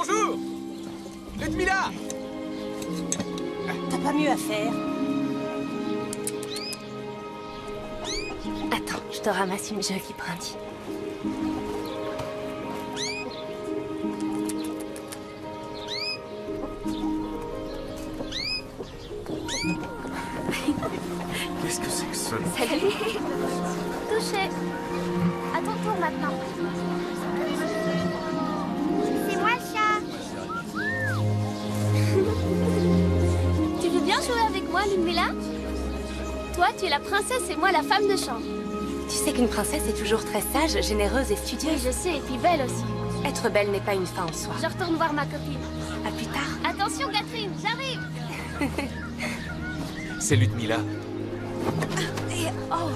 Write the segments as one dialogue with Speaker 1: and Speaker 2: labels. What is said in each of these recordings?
Speaker 1: bonjour! Ludmilla!
Speaker 2: T'as pas mieux à faire?
Speaker 3: Attends, je te ramasse une jolie brindille.
Speaker 1: Qu'est-ce que c'est que ça?
Speaker 3: Salut. Touché. À ton tour maintenant.
Speaker 4: C'est moi le chat.
Speaker 3: Tu veux bien jouer avec moi, Ludmilla? Toi, tu es la princesse et moi la femme de chambre. Tu sais qu'une princesse est toujours très sage, généreuse et studieuse.
Speaker 4: Oui, je sais, et puis belle aussi.
Speaker 3: Être belle n'est pas une fin en soi.
Speaker 4: Je retourne voir ma copine.
Speaker 3: À plus tard.
Speaker 4: Attention, Catherine, j'arrive.
Speaker 1: C'est Ludmilla.
Speaker 3: Oh,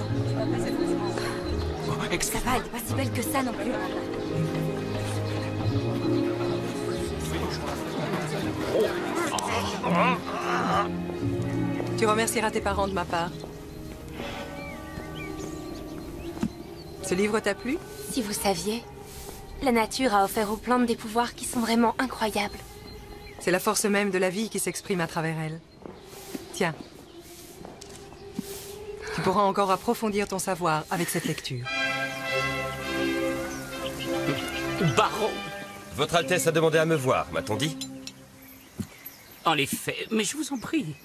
Speaker 1: Oh,
Speaker 3: ça va, elle n'est pas si belle que ça non plus.
Speaker 5: Tu remercieras tes parents de ma part. Ce livre t'a plu?
Speaker 3: Si vous saviez, la nature a offert aux plantes des pouvoirs qui sont vraiment incroyables.
Speaker 5: C'est la force même de la vie qui s'exprime à travers elle. Tiens. Tu pourras encore approfondir ton savoir avec cette lecture.
Speaker 6: Baron!
Speaker 7: Votre Altesse a demandé à me voir, m'a-t-on dit?
Speaker 6: En effet, mais je vous en prie.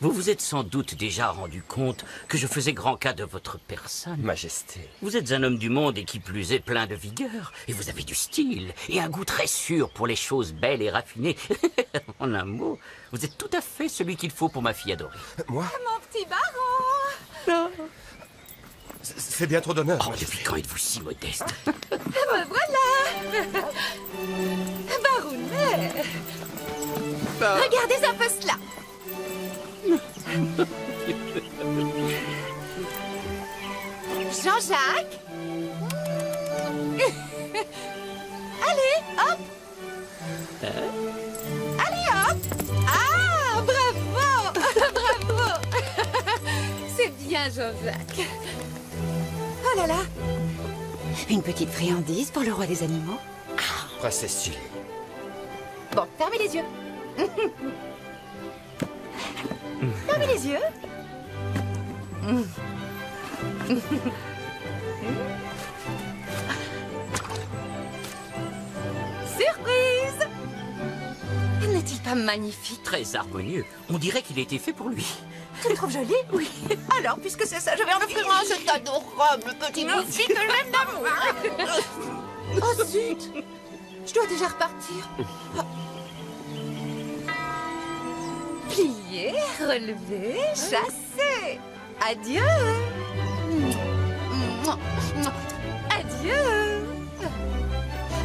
Speaker 6: Vous vous êtes sans doute déjà rendu compte que je faisais grand cas de votre personne.
Speaker 7: Majesté.
Speaker 6: Vous êtes un homme du monde et qui plus est plein de vigueur. Et vous avez du style et un goût très sûr pour les choses belles et raffinées. En un mot, vous êtes tout à fait celui qu'il faut pour ma fille adorée.
Speaker 7: Moi?
Speaker 2: Mon petit baron!
Speaker 7: C'est bien trop d'honneur.
Speaker 6: Oh,
Speaker 7: Majesté.
Speaker 6: depuis quand êtes-vous si modeste?
Speaker 2: Me voilà! Baronnet! Regardez un peu cela! Jean-Jacques? Allez, hop! Allez, hop! Ah, bravo! Bravo! C'est bien, Jean-Jacques. Oh là là! Une petite friandise pour le roi des animaux?
Speaker 7: Princesse Julie.
Speaker 2: Bon, fermez les yeux. Fermez les yeux. Surprise! N'est-il pas magnifique?
Speaker 6: Très harmonieux. On dirait qu'il a été fait pour lui.
Speaker 2: Tu le trouves joli? Oui. Alors, puisque c'est ça, je vais en offrir un à cet adorable petit bouffi que j'aime d'amour. Oh zut! Je dois déjà repartir. Plier, relever, chasser. Adieu. Adieu.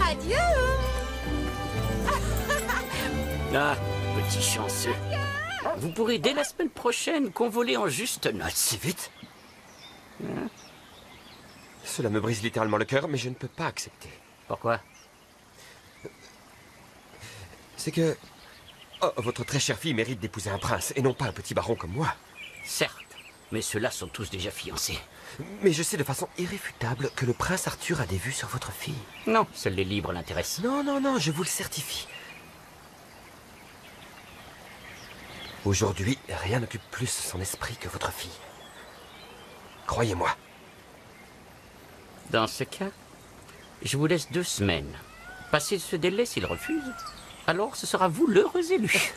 Speaker 2: Adieu.
Speaker 6: Ah, petit chanceux. Vous pourrez dès la semaine prochaine convoler en juste noce.
Speaker 7: Si vite? Cela me brise littéralement le cœur, mais je ne peux pas accepter.
Speaker 6: Pourquoi?
Speaker 7: C'est que... Oh, votre très chère fille mérite d'épouser un prince, et non pas un petit baron comme moi.
Speaker 6: Certes, mais ceux-là sont tous déjà fiancés.
Speaker 7: Mais je sais de façon irréfutable que le prince Arthur a des vues sur votre fille.
Speaker 6: Non, seuls les libres l'intéressent.
Speaker 7: Non, non, non, je vous le certifie. Aujourd'hui, rien n'occupe plus son esprit que votre fille. Croyez-moi.
Speaker 6: Dans ce cas, je vous laisse 2 semaines. Passez ce délai s'il refuse. Alors ce sera vous l'heureux élu.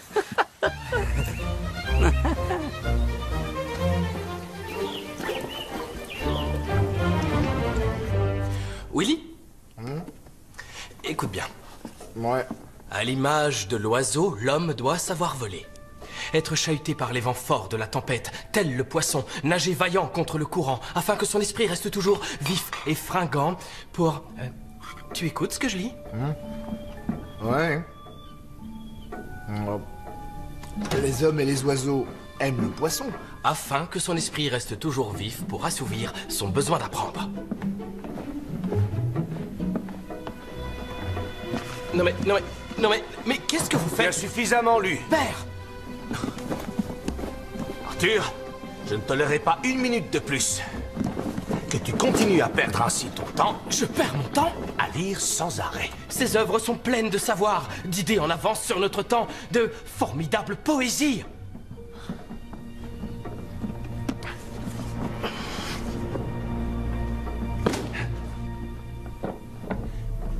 Speaker 1: Willy? Écoute bien.
Speaker 8: Ouais.
Speaker 1: À l'image de l'oiseau, l'homme doit savoir voler. Être chahuté par les vents forts de la tempête, tel le poisson, nager vaillant contre le courant, afin que son esprit reste toujours vif et fringant pour... tu écoutes ce que je lis?
Speaker 8: Ouais. Les hommes et les oiseaux aiment le poisson.
Speaker 1: Afin que son esprit reste toujours vif pour assouvir son besoin d'apprendre. Mais qu'est-ce que vous
Speaker 9: Tu as
Speaker 1: faites?
Speaker 9: suffisamment lu.
Speaker 1: Père!
Speaker 9: Arthur, je ne tolérerai pas une minute de plus. que tu continues à perdre ainsi ton temps.
Speaker 1: Je perds mon temps?
Speaker 9: À lire sans arrêt.
Speaker 1: Ces œuvres sont pleines de savoir, d'idées en avance sur notre temps, de formidable poésie.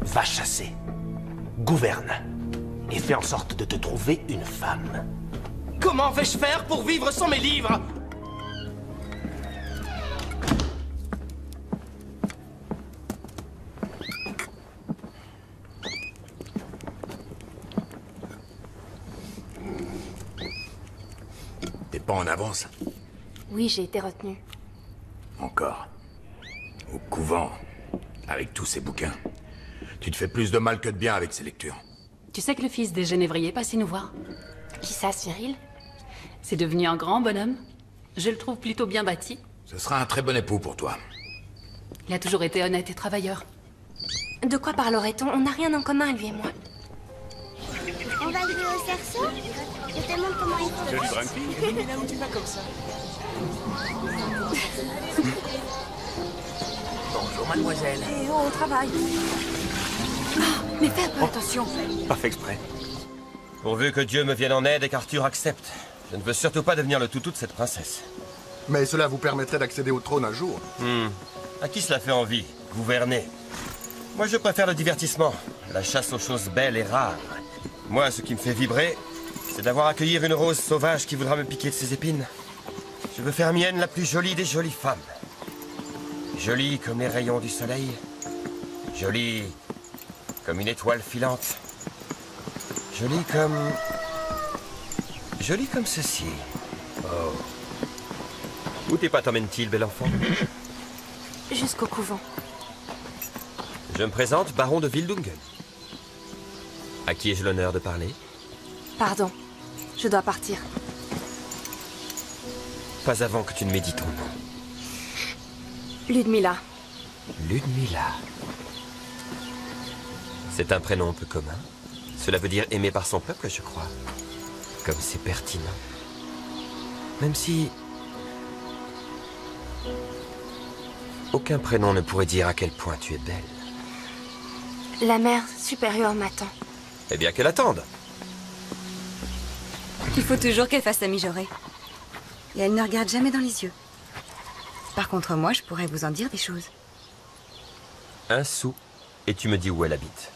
Speaker 9: Va chasser, gouverne, et fais en sorte de te trouver une femme.
Speaker 1: Comment vais-je faire pour vivre sans mes livres?
Speaker 10: T'es pas en avance?
Speaker 3: Oui, j'ai été retenue.
Speaker 10: Encore. Au couvent, avec tous ces bouquins. Tu te fais plus de mal que de bien avec ces lectures.
Speaker 11: Tu sais que le fils des Génévriers passe nous voir?
Speaker 3: Qui ça, Cyril?
Speaker 11: C'est devenu un grand bonhomme. Je le trouve plutôt bien bâti.
Speaker 10: Ce sera un très bon époux pour toi.
Speaker 11: Il a toujours été honnête et travailleur.
Speaker 3: De quoi parlerait-on? On n'a rien en commun, lui et moi.
Speaker 4: On va jouer au cerceau? Je te montre comment il faut.
Speaker 9: Joli Brunky.
Speaker 1: Mais là où tu vas comme ça?
Speaker 9: Bonjour, mademoiselle.
Speaker 5: Et au travail.
Speaker 2: Mais fais un peu attention.
Speaker 9: Pas fait exprès.
Speaker 7: Pourvu que Dieu me vienne en aide et qu'Arthur accepte. Je ne veux surtout pas devenir le toutou de cette princesse.
Speaker 8: Mais cela vous permettrait d'accéder au trône un jour.
Speaker 7: À qui cela fait envie? Gouverner. Moi, je préfère le divertissement, la chasse aux choses belles et rares. Moi, ce qui me fait vibrer, c'est d'avoir à cueillir une rose sauvage qui voudra me piquer de ses épines. Je veux faire mienne la plus jolie des jolies femmes. Jolie comme les rayons du soleil. Jolie comme une étoile filante. Jolie comme... Jolie comme ceci. Oh. Où tes pas t'emmène-t-il, bel enfant?
Speaker 3: Jusqu'au couvent.
Speaker 7: Je me présente, baron de Wildungen. À qui ai-je l'honneur de parler?
Speaker 3: Pardon, je dois partir.
Speaker 7: Pas avant que tu ne m'aies dit ton nom.
Speaker 3: Ludmilla.
Speaker 7: Ludmilla. C'est un prénom peu commun. Cela veut dire aimé par son peuple, je crois. Comme c'est pertinent. Même si... aucun prénom ne pourrait dire à quel point tu es belle.
Speaker 3: La mère supérieure m'attend.
Speaker 7: Eh bien qu'elle attende.
Speaker 2: Il faut toujours qu'elle fasse sa mijaurée. Et elle ne regarde jamais dans les yeux. Par contre, moi, je pourrais vous en dire des choses.
Speaker 7: Un sou, et tu me dis où elle habite.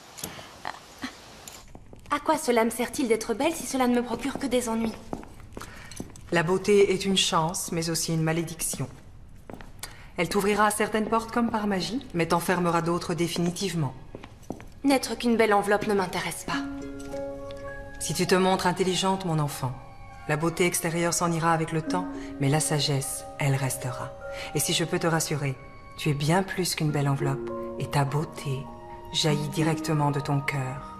Speaker 3: À quoi cela me sert-il d'être belle si cela ne me procure que des ennuis?
Speaker 5: La beauté est une chance, mais aussi une malédiction. Elle t'ouvrira certaines portes comme par magie, mais t'enfermera d'autres définitivement.
Speaker 3: N'être qu'une belle enveloppe ne m'intéresse pas.
Speaker 5: Si tu te montres intelligente, mon enfant, la beauté extérieure s'en ira avec le temps, mais la sagesse, elle restera. Et si je peux te rassurer, tu es bien plus qu'une belle enveloppe, et ta beauté jaillit directement de ton cœur.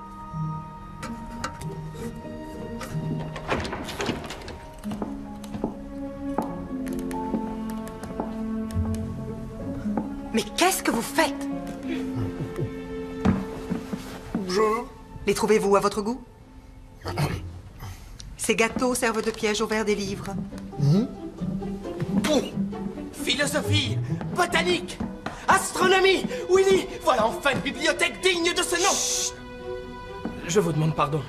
Speaker 5: Mais qu'est-ce que vous faites? Les trouvez-vous à votre goût? Ces gâteaux servent de piège au verre des livres.
Speaker 1: Philosophie, botanique, astronomie. Willy, voilà enfin une bibliothèque digne de ce nom. Chut. Je vous demande pardon.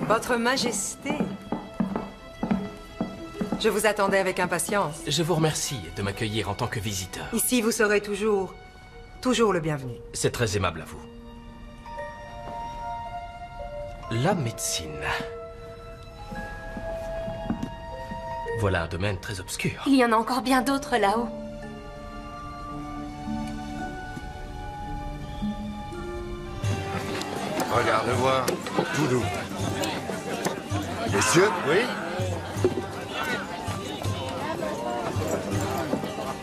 Speaker 5: Votre Majesté, je vous attendais avec impatience.
Speaker 1: Je vous remercie de m'accueillir en tant que visiteur.
Speaker 5: Ici, vous serez toujours le bienvenu.
Speaker 1: C'est très aimable à vous. La médecine. Voilà un domaine très obscur.
Speaker 3: Il y en a encore bien d'autres là-haut.
Speaker 8: Regarde-moi, tout doux. Messieurs?
Speaker 7: Oui?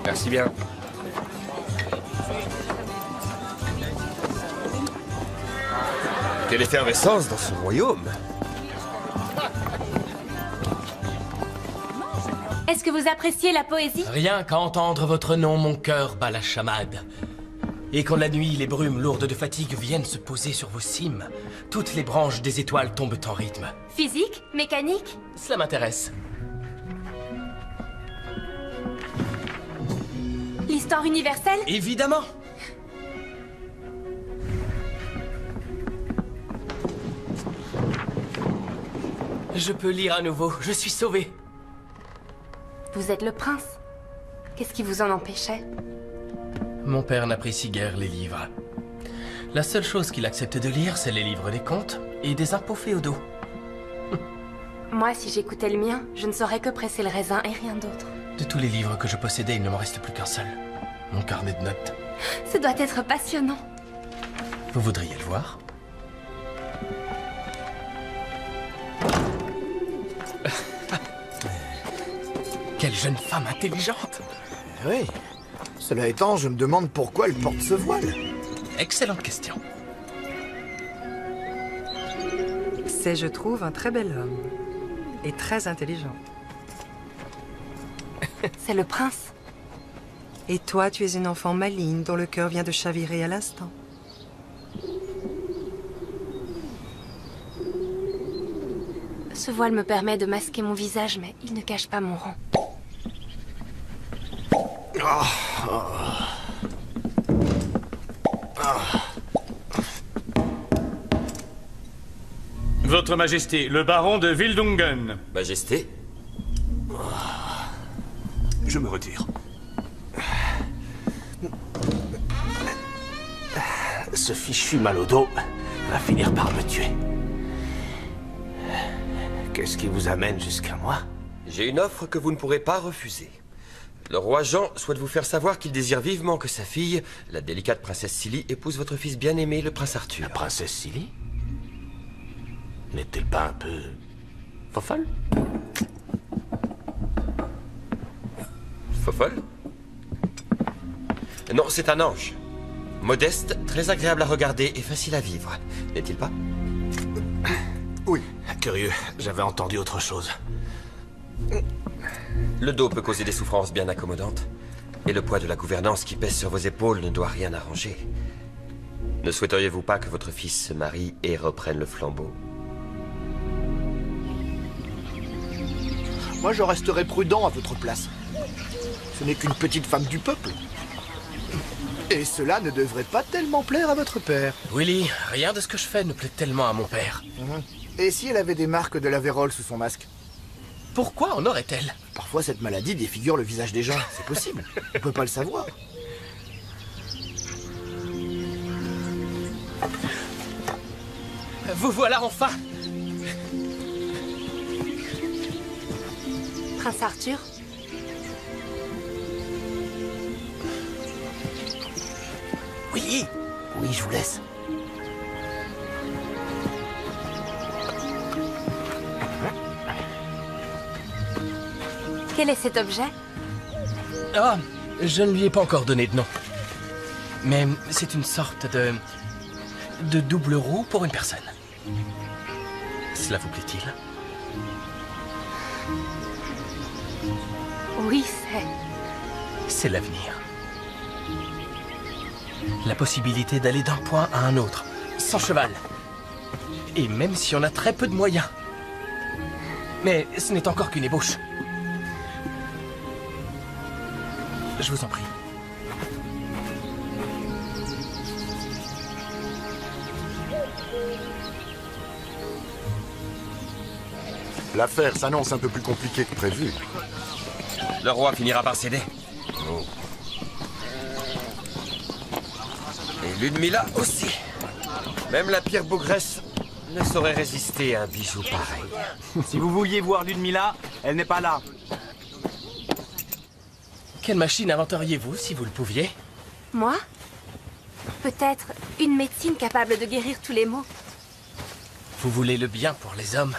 Speaker 7: Merci bien. Quelle effervescence dans ce royaume!
Speaker 3: Est-ce que vous appréciez la poésie?
Speaker 1: Rien qu'à entendre votre nom, mon cœur bat la chamade. Et quand la nuit, les brumes lourdes de fatigue viennent se poser sur vos cimes, toutes les branches des étoiles tombent en rythme.
Speaker 3: Physique? Mécanique?
Speaker 1: Cela m'intéresse.
Speaker 3: l'histoire universelle?
Speaker 1: Évidemment. Je peux lire à nouveau, je suis sauvé.
Speaker 3: Vous êtes le prince. Qu'est-ce qui vous en empêchait?
Speaker 1: Mon père n'apprécie guère les livres. La seule chose qu'il accepte de lire, c'est les livres des contes et des impôts féodaux.
Speaker 3: Moi, si j'écoutais le mien, je ne saurais que presser le raisin et rien d'autre.
Speaker 1: De tous les livres que je possédais, il ne m'en reste plus qu'un seul. Mon carnet de notes.
Speaker 3: Ça doit être passionnant.
Speaker 1: Vous voudriez le voir? Quelle jeune femme intelligente!
Speaker 8: Oui. Cela étant, je me demande pourquoi elle porte ce voile.
Speaker 1: Excellente question.
Speaker 5: C'est, je trouve, un très bel homme. Et très intelligent.
Speaker 3: C'est le prince.
Speaker 5: Et toi, tu es une enfant maligne dont le cœur vient de chavirer à l'instant.
Speaker 3: Ce voile me permet de masquer mon visage, mais il ne cache pas mon rang.
Speaker 12: Votre Majesté, le baron de Wildungen.
Speaker 7: Majesté?
Speaker 9: Je me retire. Ce fichu mal au dos va finir par me tuer. Qu'est-ce qui vous amène jusqu'à moi?
Speaker 7: J'ai une offre que vous ne pourrez pas refuser. Le roi Jean souhaite vous faire savoir qu'il désire vivement que sa fille, la délicate princesse Silly, épouse votre fils bien-aimé, le prince Arthur.
Speaker 9: La princesse Silly? N'est-elle pas un peu... fofolle?
Speaker 7: Fofolle? Non, c'est un ange. Modeste, très agréable à regarder et facile à vivre. N'est-il pas?
Speaker 9: Oui. Curieux, j'avais entendu autre chose.
Speaker 7: Le dos peut causer des souffrances bien accommodantes. Et le poids de la gouvernance qui pèse sur vos épaules ne doit rien arranger. Ne souhaiteriez-vous pas que votre fils se marie et reprenne le flambeau?
Speaker 8: Moi, je resterai prudent à votre place. Ce n'est qu'une petite femme du peuple. Et cela ne devrait pas tellement plaire à votre père.
Speaker 1: Willy, rien de ce que je fais ne plaît tellement à mon père.
Speaker 8: Et si elle avait des marques de la vérole sous son masque?
Speaker 1: Pourquoi en aurait-elle?
Speaker 8: Parfois, cette maladie défigure le visage des gens. C'est possible. On peut pas le savoir.
Speaker 1: Vous voilà enfin!
Speaker 3: Prince Arthur?
Speaker 1: Willy!
Speaker 8: Oui, je vous laisse.
Speaker 3: Quel est cet objet?
Speaker 1: Ah, je ne lui ai pas encore donné de nom. Mais c'est une sorte de double roue pour une personne. Cela vous plaît-il?
Speaker 3: Oui,
Speaker 1: C'est l'avenir. La possibilité d'aller d'un point à un autre, sans cheval. Et même si on a très peu de moyens. Mais ce n'est encore qu'une ébauche. Je vous en prie.
Speaker 10: L'affaire s'annonce un peu plus compliquée que prévu.
Speaker 7: Le roi finira par céder. Et Ludmilla aussi. Même la pire bougresse ne saurait résister à un bijou pareil.
Speaker 13: Si vous vouliez voir Ludmilla, elle n'est pas là.
Speaker 1: Quelle machine inventeriez-vous si vous le pouviez?
Speaker 3: Moi? Peut-être une médecine capable de guérir tous les maux.
Speaker 1: Vous voulez le bien pour les hommes?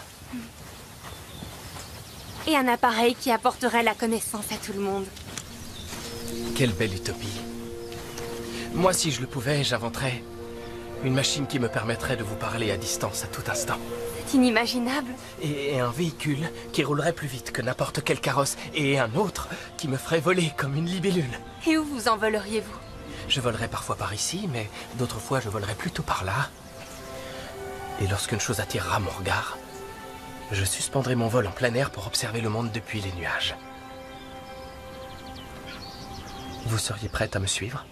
Speaker 3: Et un appareil qui apporterait la connaissance à tout le monde.
Speaker 1: Quelle belle utopie. Moi, si je le pouvais, j'inventerais une machine qui me permettrait de vous parler à distance à tout instant.
Speaker 3: C'est inimaginable.
Speaker 1: Et un véhicule qui roulerait plus vite que n'importe quel carrosse. Et un autre qui me ferait voler comme une libellule.
Speaker 3: Et où vous envoleriez-vous?
Speaker 1: Je volerais parfois par ici, mais d'autres fois je volerais plutôt par là. Et lorsqu'une chose attirera mon regard, je suspendrai mon vol en plein air pour observer le monde depuis les nuages. Vous seriez prête à me suivre?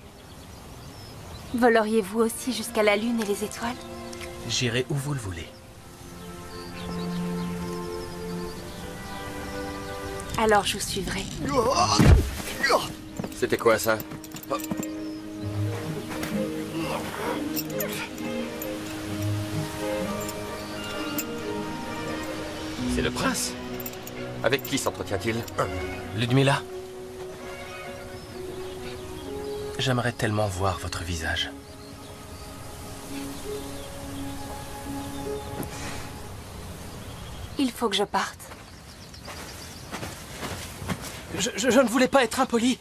Speaker 3: Voleriez-vous aussi jusqu'à la lune et les étoiles?
Speaker 1: J'irai où vous le voulez.
Speaker 3: Alors je vous suivrai.
Speaker 7: C'était quoi ça? C'est le prince. Avec qui s'entretient-il?
Speaker 1: Ludmilla. J'aimerais tellement voir votre visage.
Speaker 3: Il faut que je parte.
Speaker 1: Je ne voulais pas être impoli.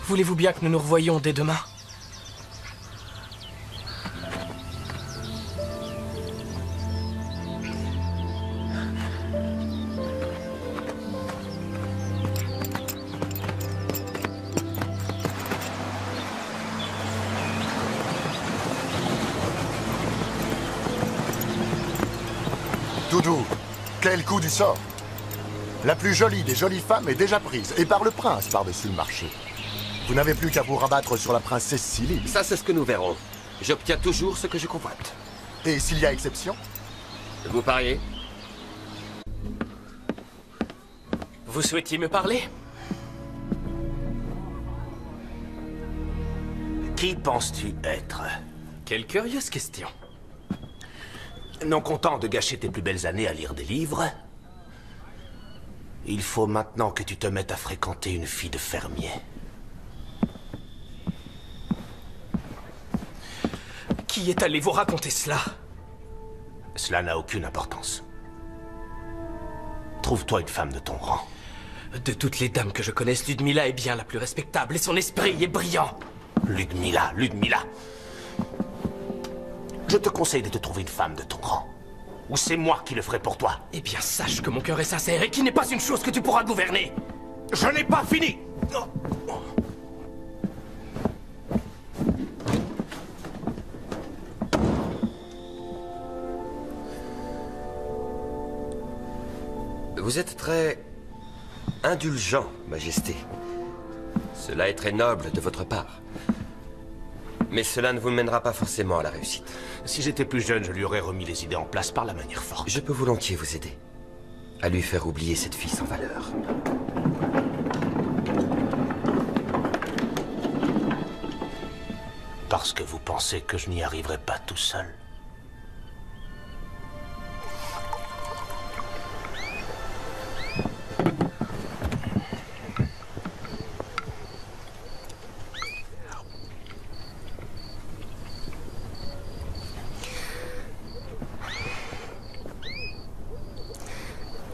Speaker 1: Voulez-vous bien que nous nous revoyions dès demain?
Speaker 14: Doudou, quel coup du sort! La plus jolie des jolies femmes est déjà prise, et par le prince par-dessus le marché. Vous n'avez plus qu'à vous rabattre sur la princesse Silly.
Speaker 7: Ça, c'est ce que nous verrons. J'obtiens toujours ce que je convoite.
Speaker 14: Et s'il y a exception?
Speaker 7: Vous pariez?
Speaker 1: Vous souhaitiez me parler?
Speaker 9: Qui penses-tu être?
Speaker 1: Quelle curieuse question.
Speaker 9: Non content de gâcher tes plus belles années à lire des livres, il faut maintenant que tu te mettes à fréquenter une fille de fermier.
Speaker 1: Qui est allé vous raconter cela?
Speaker 9: Cela n'a aucune importance. Trouve-toi une femme de ton rang.
Speaker 1: De toutes les dames que je connaisse, Ludmilla est bien la plus respectable et son esprit est brillant.
Speaker 9: Ludmilla. Je te conseille de te trouver une femme de ton rang. Ou c'est moi qui le ferai pour toi.
Speaker 1: Eh bien, sache que mon cœur est sincère et qu'il n'est pas une chose que tu pourras gouverner.
Speaker 9: Je n'ai pas fini.
Speaker 7: Vous êtes très indulgent, Majesté. Cela est très noble de votre part. Mais cela ne vous mènera pas forcément à la réussite.
Speaker 9: Si j'étais plus jeune, je lui aurais remis les idées en place par la manière forte.
Speaker 7: Je peux volontiers vous aider à lui faire oublier cette fille sans valeur.
Speaker 9: Parce que vous pensez que je n'y arriverai pas tout seul.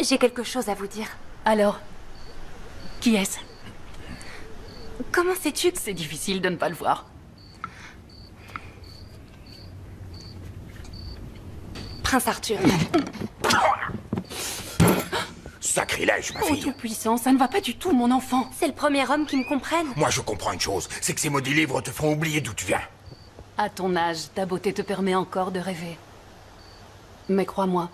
Speaker 3: J'ai quelque chose à vous dire.
Speaker 11: Alors, qui est-ce?
Speaker 3: Comment sais-tu que
Speaker 11: C'est difficile de ne pas le voir.
Speaker 3: Prince Arthur?
Speaker 10: Sacrilège, ma
Speaker 11: Oh,
Speaker 10: fille.
Speaker 11: tout-puissant, ça ne va pas du tout, mon enfant.
Speaker 3: C'est le premier homme qui me comprenne.
Speaker 10: Moi, je comprends une chose, c'est que ces maudits livres te feront oublier d'où tu viens.
Speaker 11: À ton âge, ta beauté te permet encore de rêver. Mais crois-moi,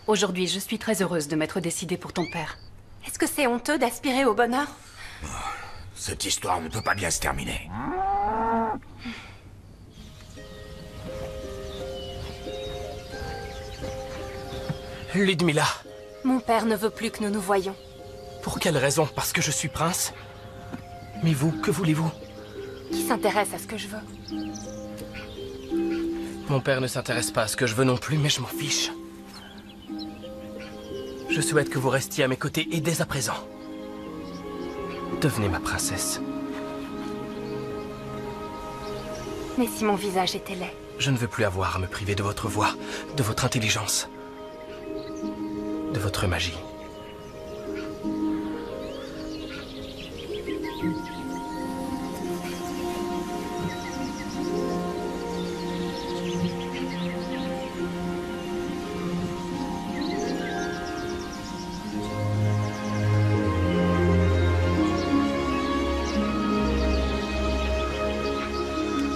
Speaker 11: aujourd'hui, je suis très heureuse de m'être décidée pour ton père.
Speaker 3: Est-ce que c'est honteux d'aspirer au bonheur?
Speaker 10: Cette histoire ne peut pas bien se terminer.
Speaker 1: Ludmilla.
Speaker 3: Mon père ne veut plus que nous nous voyions.
Speaker 1: Pour quelle raison? Parce que je suis prince? Mais vous, que voulez-vous?
Speaker 3: Qui s'intéresse à ce que je veux?
Speaker 1: Mon père ne s'intéresse pas à ce que je veux non plus, mais je m'en fiche. Je souhaite que vous restiez à mes côtés et dès à présent. Devenez ma princesse.
Speaker 3: Mais si mon visage était laid?
Speaker 1: Je ne veux plus avoir à me priver de votre voix, de votre intelligence, de votre magie.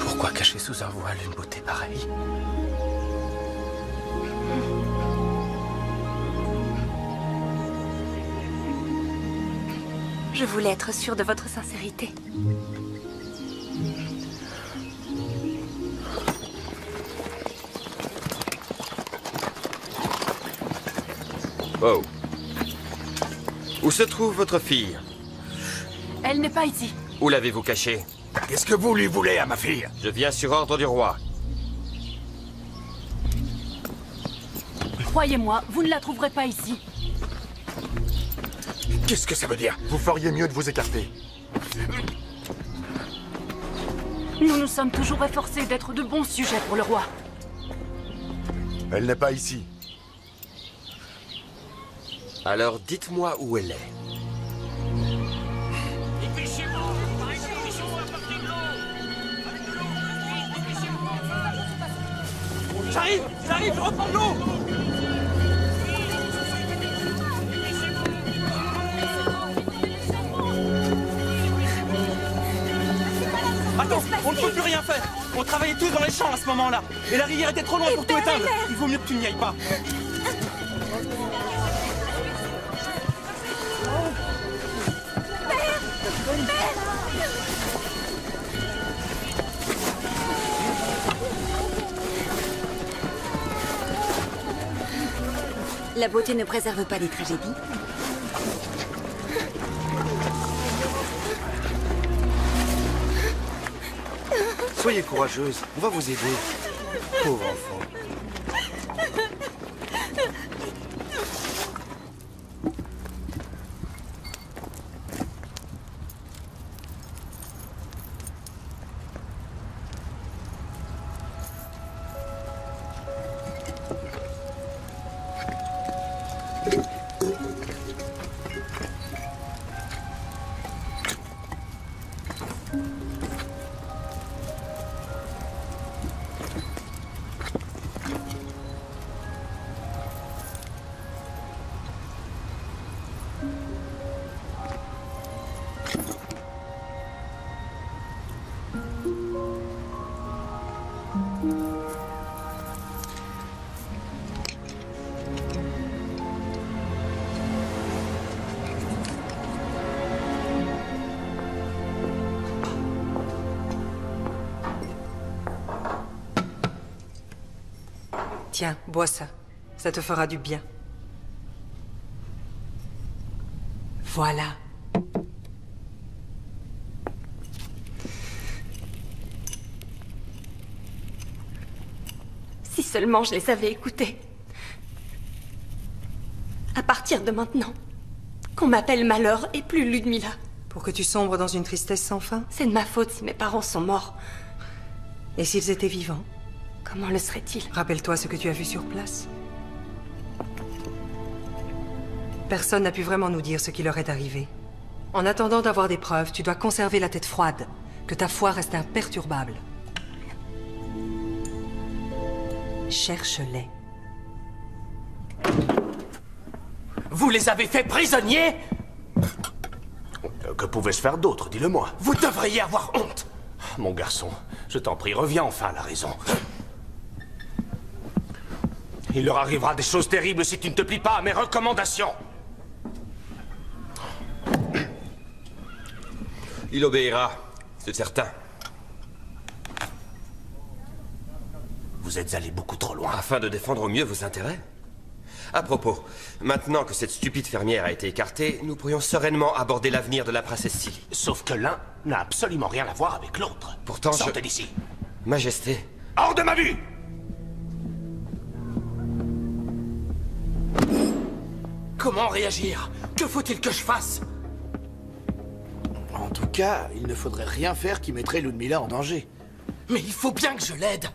Speaker 1: Pourquoi cacher sous un voile une beauté pareille?
Speaker 3: Je voulais être sûre de votre sincérité.
Speaker 7: Oh. Où se trouve votre fille?
Speaker 11: Elle n'est pas ici.
Speaker 7: Où l'avez-vous cachée?
Speaker 10: Qu'est-ce que vous lui voulez à ma fille?
Speaker 7: Je viens sur ordre du roi.
Speaker 11: Croyez-moi, vous ne la trouverez pas ici.
Speaker 10: Qu'est-ce que ça veut dire?
Speaker 14: Vous feriez mieux de vous écarter.
Speaker 11: Nous nous sommes toujours efforcés d'être de bons sujets pour le roi.
Speaker 14: Elle n'est pas ici.
Speaker 7: Alors dites-moi où elle est.
Speaker 13: J'arrive, je reprends de l'eau. Attends, on ne peut plus rien faire. On travaillait tous dans les champs à ce moment-là. Et la rivière était trop loin pour tout éteindre. Il vaut mieux que tu n'y ailles pas.
Speaker 2: La beauté ne préserve pas les tragédies.
Speaker 8: Soyez courageuse, on va vous aider. Pauvre enfant.
Speaker 5: Tiens, bois ça. Ça te fera du bien. Voilà.
Speaker 3: Si seulement je les avais écoutés. À partir de maintenant, qu'on m'appelle Malheur et plus Ludmilla.
Speaker 5: Pour que tu sombres dans une tristesse sans fin?
Speaker 3: C'est de ma faute si mes parents sont morts.
Speaker 5: Et s'ils étaient vivants?
Speaker 3: Comment le seraient-ils?
Speaker 5: Rappelle-toi ce que tu as vu sur place. Personne n'a pu vraiment nous dire ce qui leur est arrivé. En attendant d'avoir des preuves, tu dois conserver la tête froide, que ta foi reste imperturbable. Cherche-les.
Speaker 9: Vous les avez fait prisonniers? Que pouvait-ce faire d'autre, dis-le-moi? Vous devriez avoir honte. Mon garçon, je t'en prie, reviens enfin à la raison. Il leur arrivera des choses terribles si tu ne te plies pas à mes recommandations.
Speaker 7: Il obéira, c'est certain.
Speaker 9: Vous êtes allé beaucoup trop loin.
Speaker 7: Afin de défendre au mieux vos intérêts. À propos, maintenant que cette stupide fermière a été écartée, nous pourrions sereinement aborder l'avenir de la princesse Cilly.
Speaker 9: Sauf que l'un n'a absolument rien à voir avec l'autre.
Speaker 7: Pourtant,
Speaker 9: sortez d'ici.
Speaker 7: Majesté.
Speaker 9: Hors de ma vue!
Speaker 1: Comment réagir? Que faut-il que je fasse?
Speaker 8: En tout cas, il ne faudrait rien faire qui mettrait Ludmilla en danger.
Speaker 1: Mais il faut bien que je l'aide.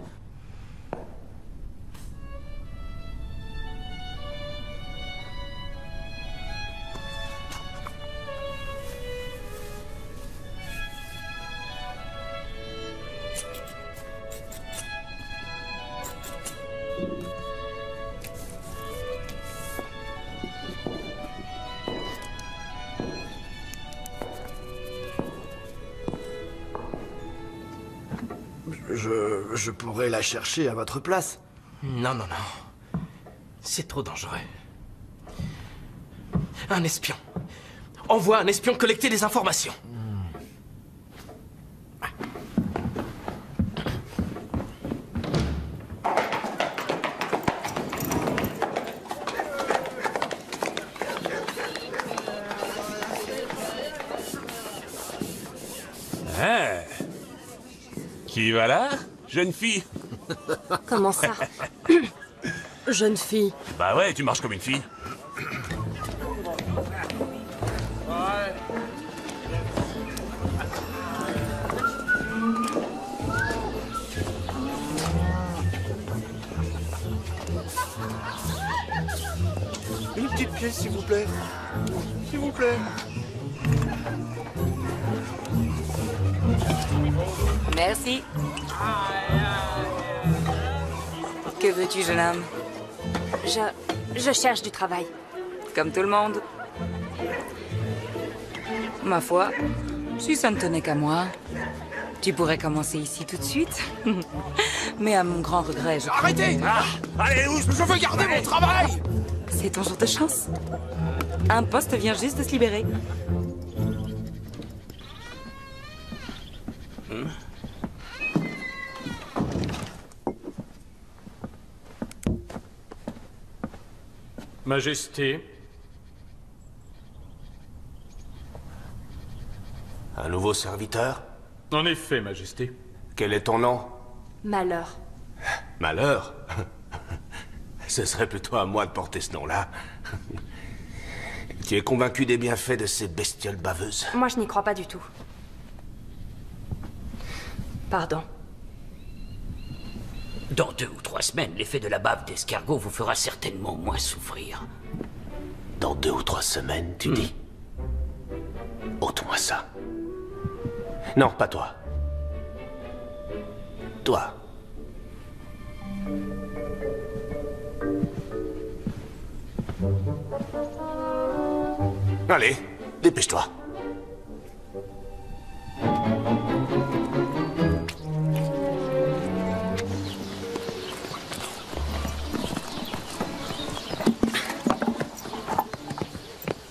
Speaker 8: Je pourrais la chercher à votre place.
Speaker 1: Non, non, non. C'est trop dangereux. Un espion. envoie un espion collecter des informations.
Speaker 15: Ah. Qui va là, jeune fille?
Speaker 16: Comment ça? Jeune fille.
Speaker 15: Bah ouais, tu marches comme une fille.
Speaker 8: Une petite pièce, s'il vous plaît. S'il vous plaît.
Speaker 5: Merci. Que veux-tu, jeune homme?
Speaker 16: Je cherche du travail.
Speaker 5: Comme tout le monde. Ma foi, si ça ne tenait qu'à moi, tu pourrais commencer ici tout de suite. Mais à mon grand regret, je...
Speaker 8: Arrêtez! Allez, je veux garder mon travail!
Speaker 5: C'est ton jour de chance. Un poste vient juste de se libérer.
Speaker 12: Majesté.
Speaker 9: Un nouveau serviteur?
Speaker 12: En effet, Majesté.
Speaker 9: Quel est ton nom?
Speaker 16: Malheur.
Speaker 9: Malheur? Ce serait plutôt à moi de porter ce nom-là. Tu es convaincu des bienfaits de ces bestioles baveuses?
Speaker 16: Moi, je n'y crois pas du tout. Pardon.
Speaker 6: Dans 2 ou 3 semaines, l'effet de la bave d'escargot vous fera certainement moins souffrir.
Speaker 9: Dans 2 ou 3 semaines, tu dis? Ôte-moi ça. Non, pas toi. Toi. Allez, dépêche-toi.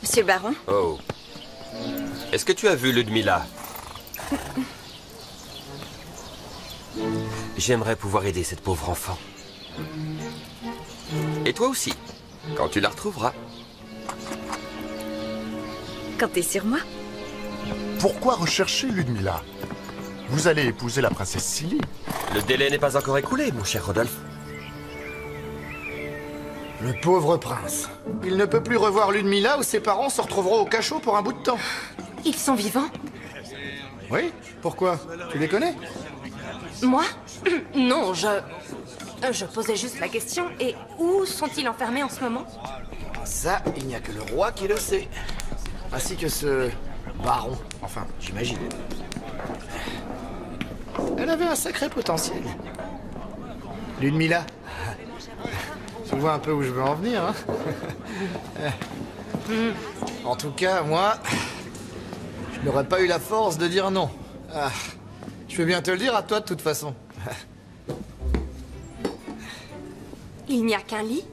Speaker 2: Monsieur le baron?
Speaker 7: Oh. Est-ce que tu as vu Ludmilla? J'aimerais pouvoir aider cette pauvre enfant. Et toi aussi, quand tu la retrouveras.
Speaker 2: Comptez sur moi.
Speaker 14: Pourquoi rechercher Ludmilla? Vous allez épouser la princesse Silly.
Speaker 7: Le délai n'est pas encore écoulé, mon cher Rodolphe.
Speaker 8: Le pauvre prince. Il ne peut plus revoir Ludmilla ou ses parents se retrouveront au cachot pour un bout de temps.
Speaker 16: Ils sont vivants?
Speaker 8: Oui? Pourquoi? Tu les connais?
Speaker 16: Moi? Non, je posais juste la question. Et où sont-ils enfermés en ce moment?
Speaker 8: Ça, il n'y a que le roi qui le sait. Ainsi que ce baron. Enfin, j'imagine. Elle avait un sacré potentiel. Ludmilla. Tu vois un peu où je veux en venir, hein? En tout cas, moi, je n'aurais pas eu la force de dire non. Ah, je peux bien te le dire à toi, de toute façon.
Speaker 16: Il n'y a qu'un lit?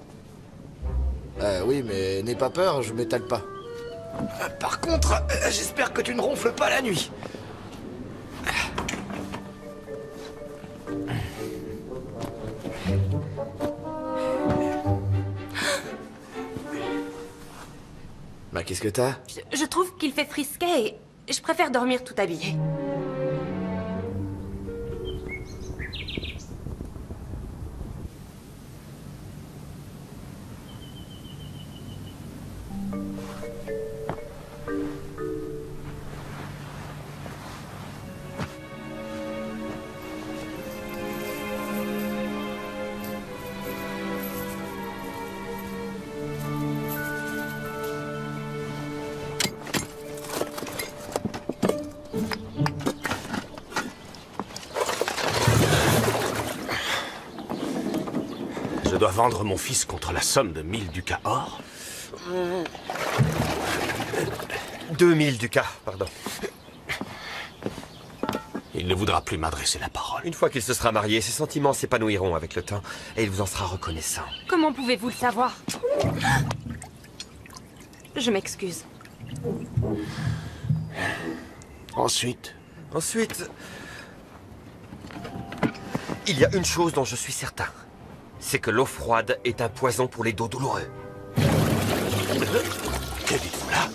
Speaker 8: Oui, mais n'aie pas peur, je m'étale pas. Par contre, j'espère que tu ne ronfles pas la nuit. Bah, qu'est-ce que t'as?
Speaker 16: Je trouve qu'il fait frisquet et je préfère dormir tout habillé.
Speaker 9: Je dois vendre mon fils contre la somme de 1000 ducats or.
Speaker 7: 2000 ducats, pardon.
Speaker 9: Il ne voudra plus m'adresser la parole.
Speaker 7: Une fois qu'il se sera marié, ses sentiments s'épanouiront avec le temps et il vous en sera reconnaissant.
Speaker 16: Comment pouvez-vous le savoir? Je m'excuse.
Speaker 9: Ensuite?
Speaker 7: Ensuite... Il y a une chose dont je suis certain. C'est que l'eau froide est un poison pour les dos douloureux.
Speaker 9: Que dites-vous là?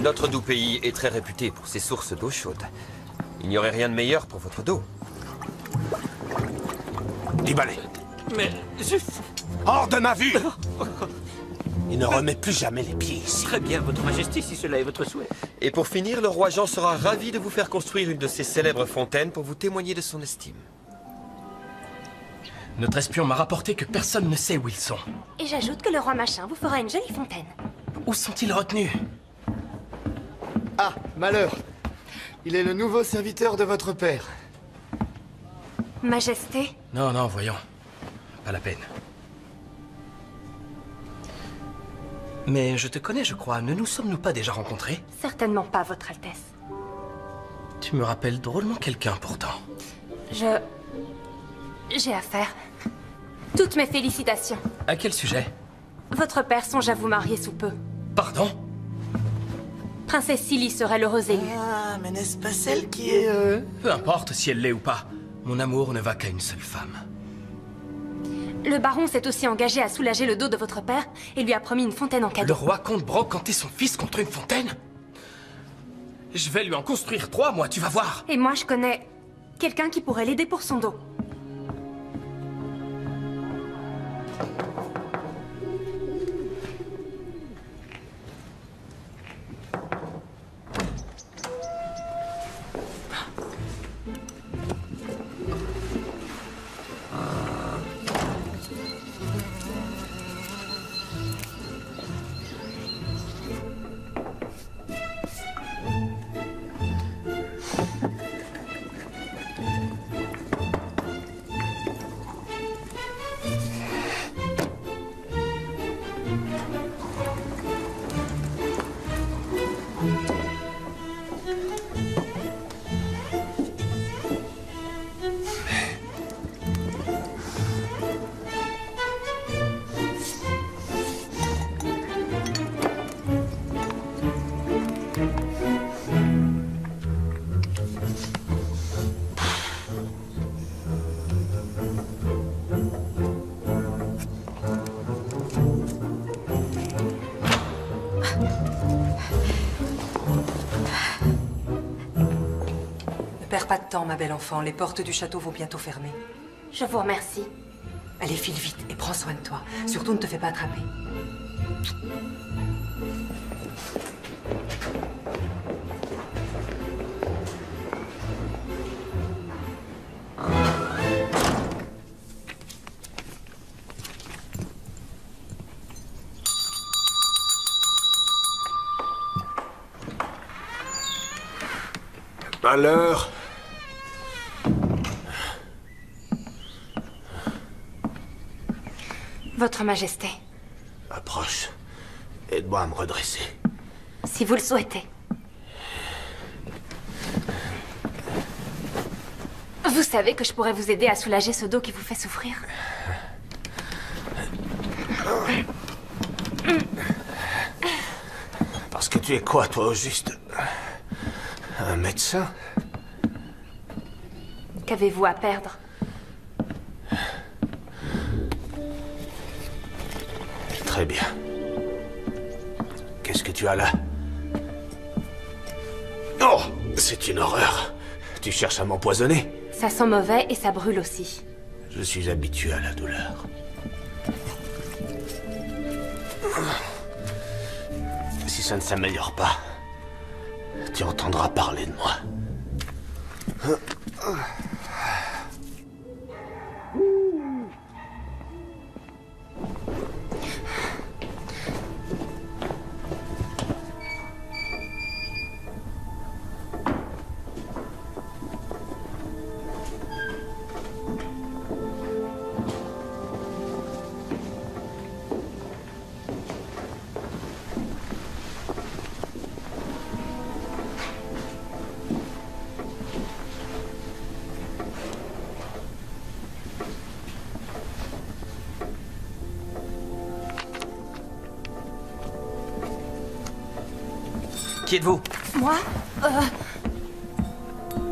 Speaker 7: Notre doux pays est très réputé pour ses sources d'eau chaude. Il n'y aurait rien de meilleur pour votre dos.
Speaker 9: Liballé.
Speaker 6: Mais
Speaker 9: hors de ma vue! Il ne remet plus jamais les pieds ici.
Speaker 6: Très bien, votre majesté, si cela est votre souhait.
Speaker 7: Et pour finir, le roi Jean sera ravi de vous faire construire une de ses célèbres fontaines pour vous témoigner de son estime.
Speaker 1: Notre espion m'a rapporté que personne ne sait où ils sont.
Speaker 16: Et j'ajoute que le roi Machin vous fera une jolie fontaine.
Speaker 1: Où sont-ils retenus?
Speaker 8: Ah, malheur. Il est le nouveau serviteur de votre père.
Speaker 16: Majesté?
Speaker 1: Non, non, voyons. Pas la peine. Mais je te connais, je crois. Ne nous sommes-nous pas déjà rencontrés?
Speaker 16: Certainement pas, votre Altesse.
Speaker 1: Tu me rappelles drôlement quelqu'un, pourtant.
Speaker 16: J'ai affaire. Toutes mes félicitations.
Speaker 1: À quel sujet?
Speaker 16: Votre père songe à vous marier sous peu.
Speaker 1: Pardon?
Speaker 16: Princesse Silly serait l'heureuse élue.
Speaker 8: Ah, mais n'est-ce pas celle qui est...
Speaker 1: Peu importe si elle l'est ou pas. Mon amour ne va qu'à une seule femme.
Speaker 16: Le baron s'est aussi engagé à soulager le dos de votre père et lui a promis une fontaine en cadeau.
Speaker 1: Le roi compte brocanter son fils contre une fontaine? Je vais lui en construire 3, moi, tu vas voir.
Speaker 16: Et moi, je connais quelqu'un qui pourrait l'aider pour son dos.
Speaker 5: Perds pas de temps, ma belle enfant. Les portes du château vont bientôt fermer.
Speaker 16: Je vous remercie.
Speaker 5: Allez, file vite et prends soin de toi. Surtout ne te fais pas attraper.
Speaker 9: À l'heure.
Speaker 16: Votre Majesté.
Speaker 9: Approche. Aide-moi à me redresser.
Speaker 16: Si vous le souhaitez. Vous savez que je pourrais vous aider à soulager ce dos qui vous fait souffrir.
Speaker 9: Parce que tu es quoi, toi, au juste? Un médecin?
Speaker 16: Qu'avez-vous à perdre?
Speaker 9: Très bien. Qu'est-ce que tu as là? Oh! C'est une horreur. Tu cherches à m'empoisonner?
Speaker 16: Ça sent mauvais et ça brûle aussi.
Speaker 9: Je suis habitué à la douleur. Si ça ne s'améliore pas, tu entendras parler de moi.
Speaker 1: Qui êtes-vous?
Speaker 16: Moi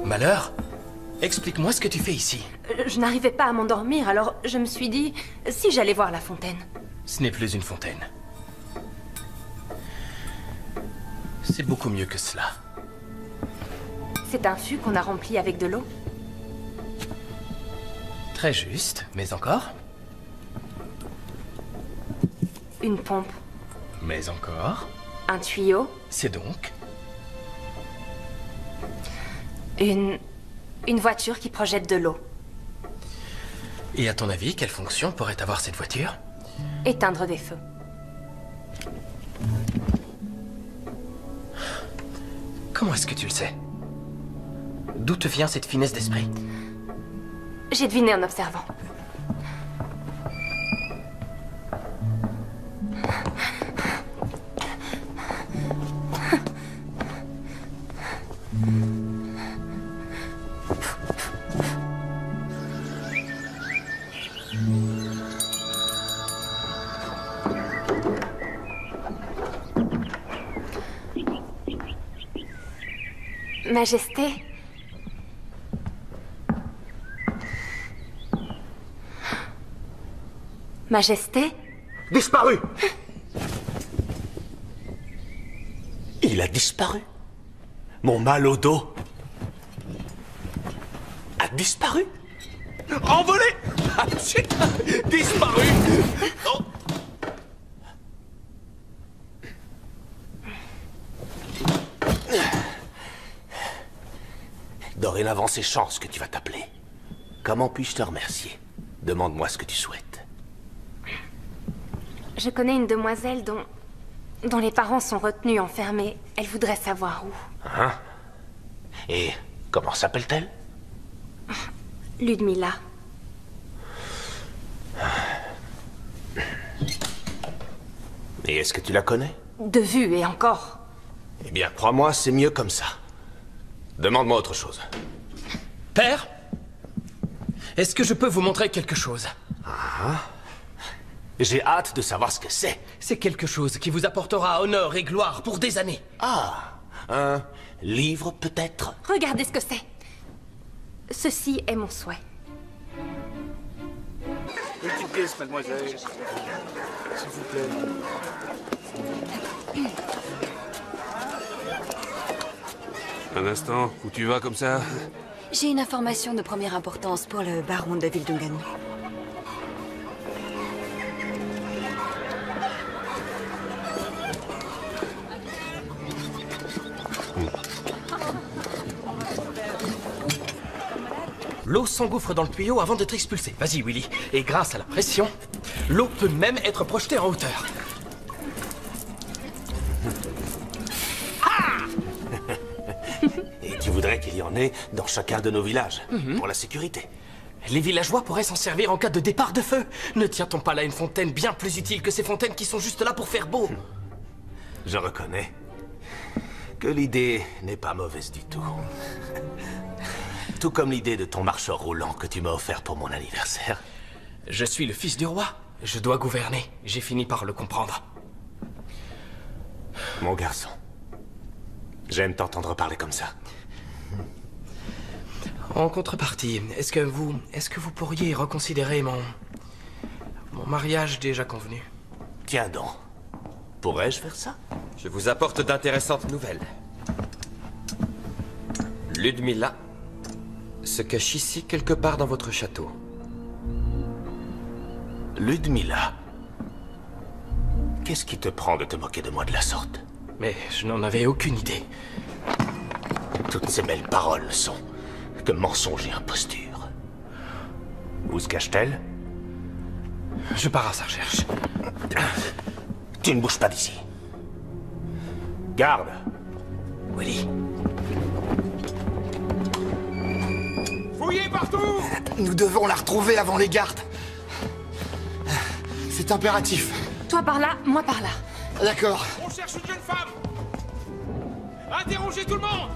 Speaker 1: Malheur? Explique-moi ce que tu fais ici.
Speaker 16: Je n'arrivais pas à m'endormir, alors je me suis dit si j'allais voir la fontaine.
Speaker 1: Ce n'est plus une fontaine. C'est beaucoup mieux que cela.
Speaker 16: C'est un fût qu'on a rempli avec de l'eau.
Speaker 1: Très juste, mais encore?
Speaker 16: Une pompe.
Speaker 1: Mais encore?
Speaker 16: Un tuyau.
Speaker 1: C'est donc?
Speaker 16: Une voiture qui projette de l'eau.
Speaker 1: Et à ton avis, quelle fonction pourrait avoir cette voiture?
Speaker 16: Éteindre des feux.
Speaker 1: Comment est-ce que tu le sais? D'où te vient cette finesse d'esprit?
Speaker 16: J'ai deviné en observant. Majesté. Majesté.
Speaker 9: Disparu. Il a disparu. Mon mal au dos a disparu. Envolé. Ah, shit. Disparu. Oh. Dorénavant, c'est Chance que tu vas t'appeler. Comment puis-je te remercier? Demande-moi ce que tu souhaites.
Speaker 16: Je connais une demoiselle dont les parents sont retenus, enfermés. Elle voudrait savoir où.
Speaker 9: Hein? Et comment s'appelle-t-elle?
Speaker 16: Ludmilla.
Speaker 9: Et est-ce que tu la connais?
Speaker 16: De vue et encore.
Speaker 9: Eh bien, crois-moi, c'est mieux comme ça. Demande-moi autre chose.
Speaker 1: Père? Est-ce que je peux vous montrer quelque chose?
Speaker 9: Ah. J'ai hâte de savoir ce que c'est.
Speaker 1: C'est quelque chose qui vous apportera honneur et gloire pour des années.
Speaker 9: Ah, un livre peut-être?
Speaker 16: Regardez ce que c'est. Ceci est mon souhait.
Speaker 13: Une petite pièce, mademoiselle. S'il vous plaît.
Speaker 15: Un instant, où tu vas comme ça?
Speaker 17: J'ai une information de première importance pour le baron de Wildungen.
Speaker 1: L'eau s'engouffre dans le tuyau avant d'être expulsée. Vas-y, Willy. Et grâce à la pression, l'eau peut même être projetée en hauteur.
Speaker 9: Et tu voudrais qu'il y en ait dans chacun de nos villages, pour la sécurité.
Speaker 1: Les villageois pourraient s'en servir en cas de départ de feu. Ne tient-on pas là une fontaine bien plus utile que ces fontaines qui sont juste là pour faire beau?
Speaker 9: Je reconnais que l'idée n'est pas mauvaise du tout. Tout comme l'idée de ton marcheur roulant que tu m'as offert pour mon anniversaire.
Speaker 1: Je suis le fils du roi. Je dois gouverner. J'ai fini par le comprendre.
Speaker 9: Mon garçon, j'aime t'entendre parler comme ça.
Speaker 1: En contrepartie, est-ce que vous pourriez reconsidérer mon mariage déjà convenu?
Speaker 9: Tiens donc, pourrais-je faire ça?
Speaker 7: Je vous apporte d'intéressantes nouvelles. Ludmilla se cache ici quelque part dans votre château.
Speaker 9: Ludmilla? Qu'est-ce qui te prend de te moquer de moi de la sorte?
Speaker 1: Mais je n'en avais aucune idée.
Speaker 9: Toutes ces belles paroles ne sont que mensonges et impostures. Où se cache-t-elle?
Speaker 1: Je pars à sa recherche.
Speaker 9: Tu ne bouges pas d'ici. Garde.
Speaker 1: Willy.
Speaker 13: Fouillez partout!
Speaker 8: Nous devons la retrouver avant les gardes. C'est impératif.
Speaker 16: Toi par là, moi par là.
Speaker 8: D'accord.
Speaker 13: On cherche une jeune femme! Interrogez tout le monde!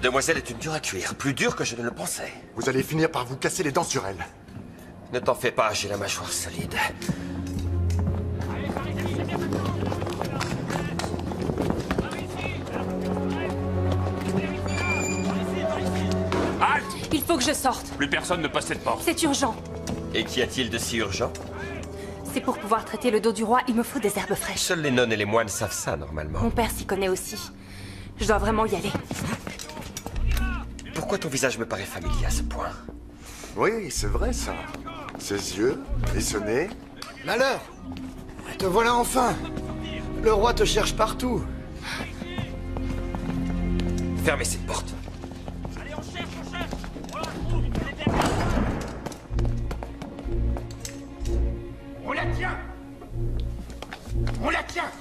Speaker 7: demoiselle est une dure à cuire, plus dure que je ne le pensais.
Speaker 14: Vous allez finir par vous casser les dents sur elle.
Speaker 7: Ne t'en fais pas, j'ai la mâchoire solide.
Speaker 15: Halte!
Speaker 16: Il faut que je sorte.
Speaker 15: Plus personne ne passe cette porte.
Speaker 16: C'est urgent.
Speaker 7: Et qu'y a-t-il de si urgent?
Speaker 16: C'est pour pouvoir traiter le dos du roi, il me faut des herbes fraîches.
Speaker 7: Seuls les nonnes et les moines savent ça, normalement.
Speaker 16: Mon père s'y connaît aussi. Je dois vraiment y aller.
Speaker 7: Pourquoi ton visage me paraît familier à ce point?
Speaker 14: Oui, c'est vrai ça. Ses yeux et ce nez.
Speaker 8: Malheur! Te voilà enfin! Le roi te cherche partout.
Speaker 7: Fermez cette porte.
Speaker 9: On la tient! On la tient!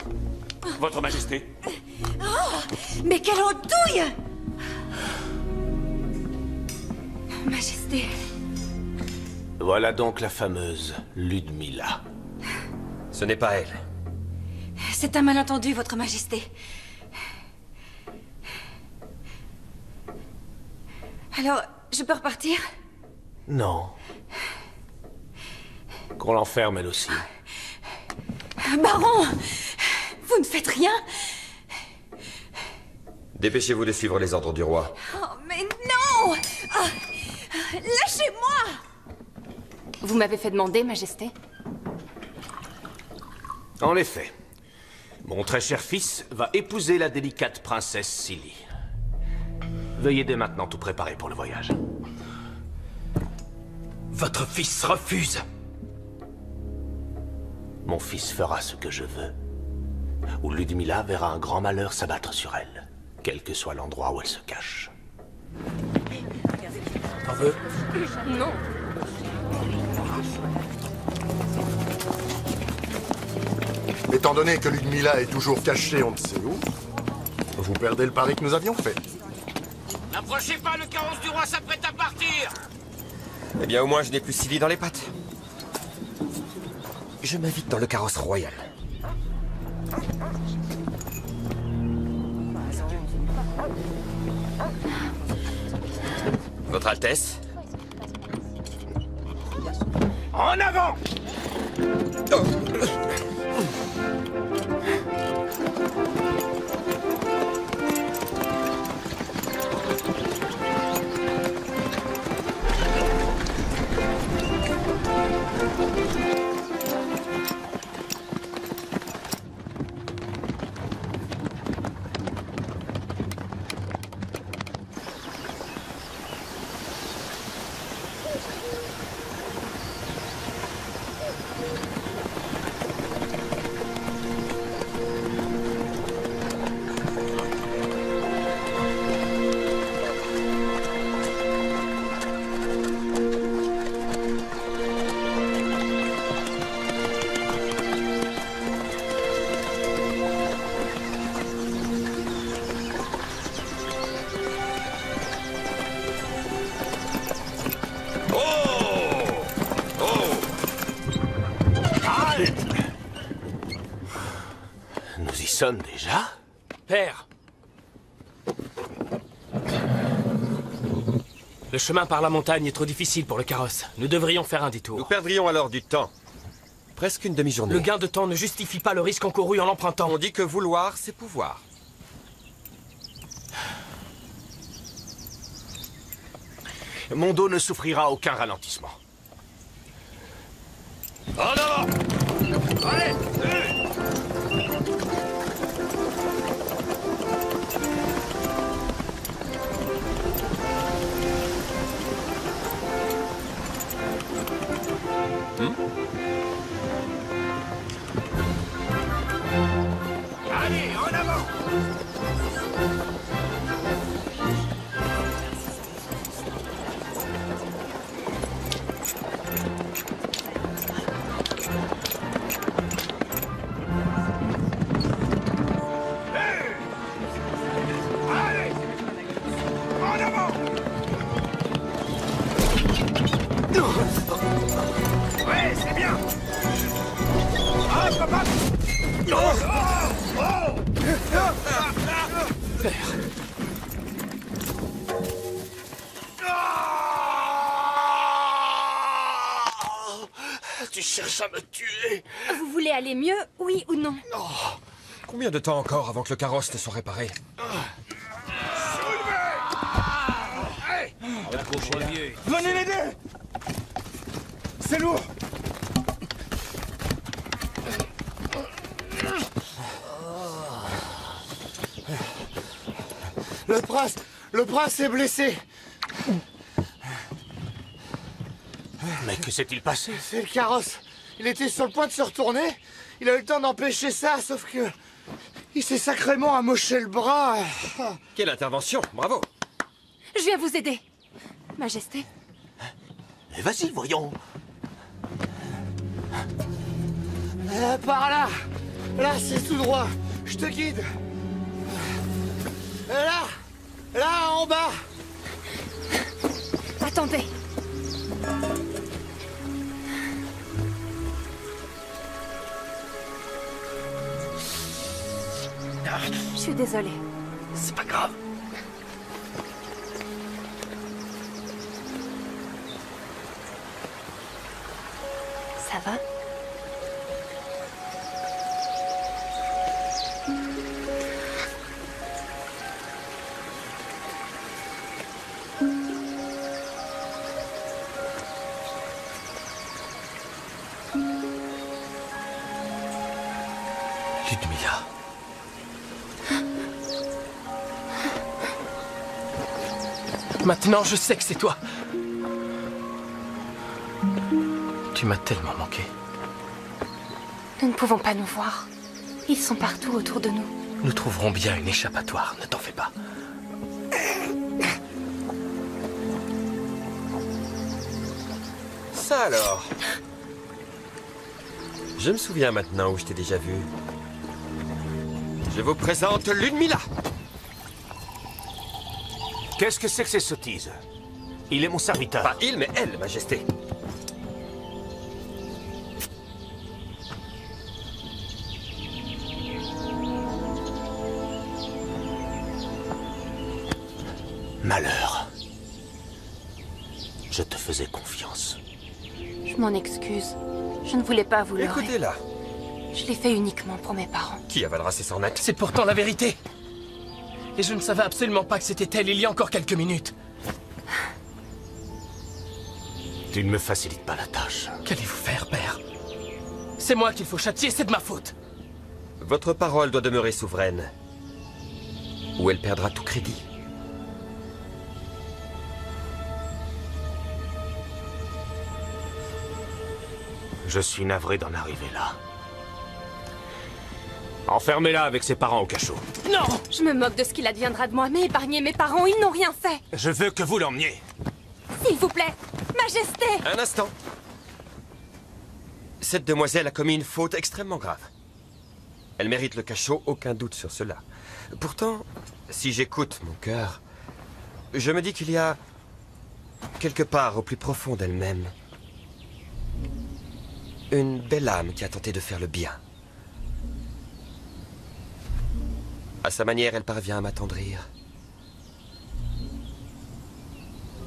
Speaker 15: Votre Majesté.
Speaker 2: Oh, mais quelle andouille! Majesté.
Speaker 9: Voilà donc la fameuse Ludmilla.
Speaker 7: Ce n'est pas elle.
Speaker 2: C'est un malentendu, Votre Majesté. Alors, je peux repartir?
Speaker 9: Non. Qu'on l'enferme elle aussi.
Speaker 2: Baron! Vous ne faites rien?
Speaker 7: Dépêchez-vous de suivre les ordres du roi.
Speaker 2: Oh, mais non! Ah, lâchez-moi!
Speaker 11: Vous m'avez fait demander, Majesté?
Speaker 9: En effet, mon très cher fils va épouser la délicate princesse Silly. Veuillez dès maintenant tout préparer pour le voyage.
Speaker 1: Votre fils refuse.
Speaker 9: Mon fils fera ce que je veux. Ou Ludmilla verra un grand malheur s'abattre sur elle, quel que soit l'endroit où elle se cache.
Speaker 1: T'en veux?
Speaker 11: Non.
Speaker 14: Étant donné que Ludmilla est toujours cachée on ne sait où, vous perdez le pari que nous avions fait.
Speaker 6: N'approchez pas, le carrosse du roi s'apprête à partir.
Speaker 7: Eh bien, au moins, je n'ai plus Silly dans les pattes. Je m'invite dans le carrosse royal. Votre Altesse?
Speaker 9: En avant! Nous y sommes déjà?
Speaker 1: Père! Le chemin par la montagne est trop difficile pour le carrosse. Nous devrions faire un détour.
Speaker 7: Nous perdrions alors du temps. Presque une demi-journée.
Speaker 1: Le gain de temps ne justifie pas le risque encouru en l'empruntant.
Speaker 7: On dit que vouloir, c'est pouvoir.
Speaker 9: Mon dos ne souffrira aucun ralentissement.
Speaker 15: En avant! Allez!
Speaker 9: Allez, en avant!
Speaker 15: Ouais, c'est bien! Ah, papa!
Speaker 1: Père.
Speaker 7: Tu cherches à me tuer.
Speaker 16: Vous voulez aller mieux, oui ou non?
Speaker 7: Combien de temps encore avant que le carrosse ne soit réparé?
Speaker 13: Venez l'aider! C'est lourd!
Speaker 8: Le prince est blessé.
Speaker 9: Mais que s'est-il passé?
Speaker 8: C'est le carrosse. Il était sur le point de se retourner. Il a eu le temps d'empêcher ça, sauf que... il s'est sacrément amoché le bras.
Speaker 7: Quelle intervention, bravo.
Speaker 16: Je viens vous aider. Majesté.
Speaker 9: Vas-y, voyons.
Speaker 8: Par là. Là, c'est tout droit. Je te guide. Là. Là, en bas.
Speaker 16: Attendez. Je suis désolée.
Speaker 7: C'est pas grave.
Speaker 16: Ça va?
Speaker 1: Ludmilla. Maintenant, je sais que c'est toi. Tu m'as tellement manqué.
Speaker 16: Nous ne pouvons pas nous voir. Ils sont partout autour de nous.
Speaker 1: Nous trouverons bien une échappatoire, ne t'en fais pas.
Speaker 7: Ça alors. Je me souviens maintenant où je t'ai déjà vu. Je vous présente Ludmilla.
Speaker 9: Qu'est-ce que c'est que ces sottises? Il est mon serviteur.
Speaker 7: Pas il, mais elle, Majesté.
Speaker 9: Malheur. Je te faisais confiance.
Speaker 16: Je m'en excuse. Je ne voulais pas vous leurrer.
Speaker 7: Écoutez-la.
Speaker 16: Je l'ai fait uniquement pour mes parents.
Speaker 7: Qui avalera ses sornettes?
Speaker 1: C'est pourtant la vérité. Et je ne savais absolument pas que c'était elle il y a encore quelques minutes.
Speaker 9: Tu ne me facilites pas la tâche.
Speaker 1: Qu'allez-vous faire, père? C'est moi qu'il faut châtier, c'est de ma faute.
Speaker 7: Votre parole doit demeurer souveraine. Ou elle perdra tout crédit.
Speaker 9: Je suis navré d'en arriver là. Enfermez-la avec ses parents au cachot.
Speaker 16: Non! Je me moque de ce qu'il adviendra de moi, mais épargnez mes parents, ils n'ont rien fait.
Speaker 9: Je veux que vous l'emmeniez.
Speaker 16: S'il vous plaît, Majesté!
Speaker 7: Un instant. Cette demoiselle a commis une faute extrêmement grave. Elle mérite le cachot, aucun doute sur cela. Pourtant, si j'écoute mon cœur, je me dis qu'il y a, quelque part au plus profond d'elle-même, une belle âme qui a tenté de faire le bien. À sa manière, elle parvient à m'attendrir.